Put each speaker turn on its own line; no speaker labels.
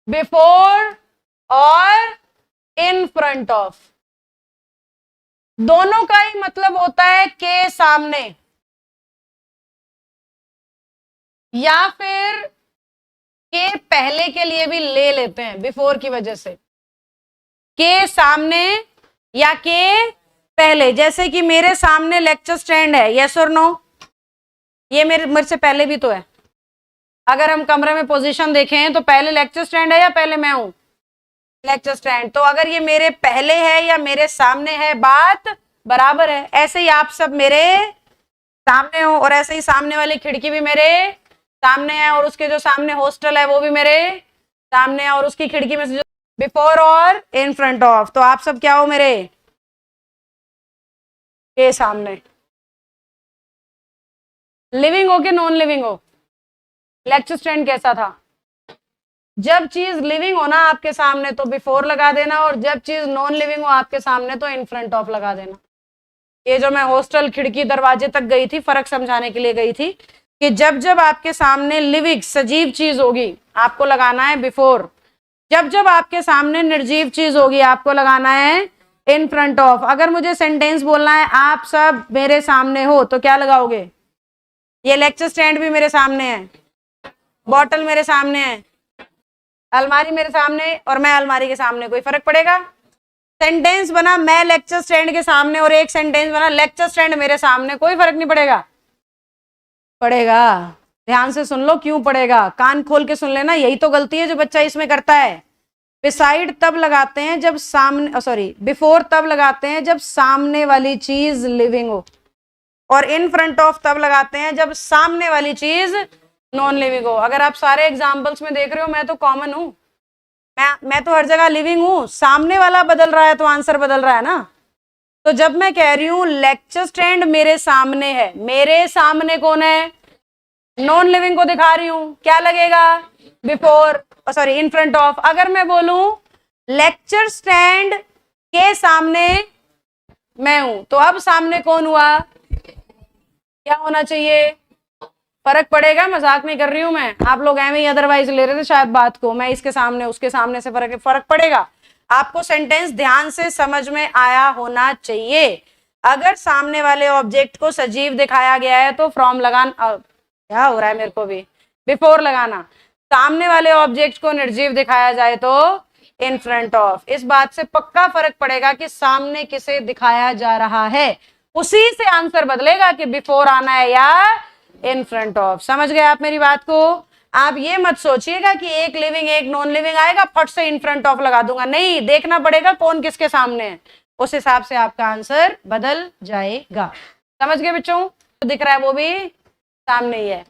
Before और in front of, दोनों का ही मतलब होता है के सामने, या फिर के पहले के लिए भी ले लेते हैं बिफोर की वजह से, के सामने या के पहले। जैसे कि मेरे सामने लेक्चर स्टैंड है, यस और नो, ये मेरे से पहले भी तो है। अगर हम कमरे में पोजीशन देखें तो पहले लेक्चर स्टैंड है या पहले मैं हूं, लेक्चर स्टैंड। तो अगर ये मेरे पहले है या मेरे सामने है, बात बराबर है। ऐसे ही आप सब मेरे सामने हो, और ऐसे ही सामने वाली खिड़की भी मेरे सामने है, और उसके जो सामने हॉस्टल है वो भी मेरे सामने है, और उसकी खिड़की में से जो बिफोर और इन फ्रंट ऑफ, तो आप सब क्या हो, मेरे के सामने। लिविंग हो कि नॉन लिविंग हो? लेक्चर स्टैंड कैसा था? जब चीज लिविंग हो ना आपके सामने तो बिफोर लगा देना, और जब चीज नॉन लिविंग हो आपके सामने तो इन फ्रंट ऑफ लगा देना। ये जो मैं हॉस्टल खिड़की दरवाजे तक गई थी, फर्क समझाने के लिए गई थी कि जब जब आपके सामने लिविंग सजीव चीज होगी आपको लगाना है बिफोर, जब जब आपके सामने निर्जीव चीज होगी आपको लगाना है इन फ्रंट ऑफ। अगर मुझे सेंटेंस बोलना है आप सब मेरे सामने हो, तो क्या लगाओगे? ये लेक्चर स्टैंड भी मेरे सामने है, बॉटल मेरे सामने है, अलमारी मेरे सामने, और मैं अलमारी के सामने, कोई फर्क पड़ेगा? सेंटेंस बना मैं लेक्चर स्टैंड के सामने, और एक सेंटेंस बना लेक्चर स्टैंड मेरे सामने, कोई फर्क नहीं पड़ेगा? पड़ेगा। ध्यान से सुन लो, क्यों पड़ेगा, कान खोल के सुन लेना। यही तो गलती है जो बच्चा इसमें करता है। बिसाइड तब लगाते हैं जब सामने, सॉरी बिफोर तब लगाते हैं जब सामने वाली चीज लिविंग हो, और इन फ्रंट ऑफ तब लगाते हैं जब सामने वाली चीज नॉन लिविंग हो। अगर आप सारे एग्जाम्पल्स में देख रहे हो, मैं तो कॉमन हूं, मैं तो हर जगह लिविंग हूं, सामने वाला बदल रहा है तो आंसर बदल रहा है ना। तो जब मैं कह रही हूं लेक्चर स्टैंड मेरे सामने है, मेरे सामने कौन है? नॉन लिविंग को दिखा रही हूं, क्या लगेगा? Before, sorry in front of. अगर मैं बोलूं लेक्चर स्टैंड के सामने मैं हूं, तो अब सामने कौन हुआ? क्या होना चाहिए? फर्क पड़ेगा, मजाक नहीं कर रही हूं मैं, आप लोग ऐਵੇਂ ही अदरवाइज ले रहे थे शायद बात को, मैं इसके सामने उसके सामने से फर्क पड़ेगा। आपको सेंटेंस ध्यान से समझ में आया होना चाहिए। अगर सामने वाले ऑब्जेक्ट को सजीव दिखाया गया है तो फ्रॉम लगाना, क्या हो रहा है मेरे को भी, बिफोर लगाना। सामने वाले ऑब्जेक्ट को निर्जीव दिखाया जाए तो इन फ्रंट ऑफ। इस बात से पक्का फर्क पड़ेगा कि सामने किसे दिखाया जा रहा है, उसी से आंसर बदलेगा कि बिफोर आना है या इन फ्रंट ऑफ। समझ गए आप मेरी बात को? आप ये मत सोचिएगा कि एक लिविंग एक नॉन लिविंग आएगा फट से इन फ्रंट ऑफ लगा दूंगा, नहीं, देखना पड़ेगा कौन किसके सामने है, उस हिसाब से आपका आंसर बदल जाएगा। समझ गए बच्चों? तो दिख रहा है वो भी सामने ही है।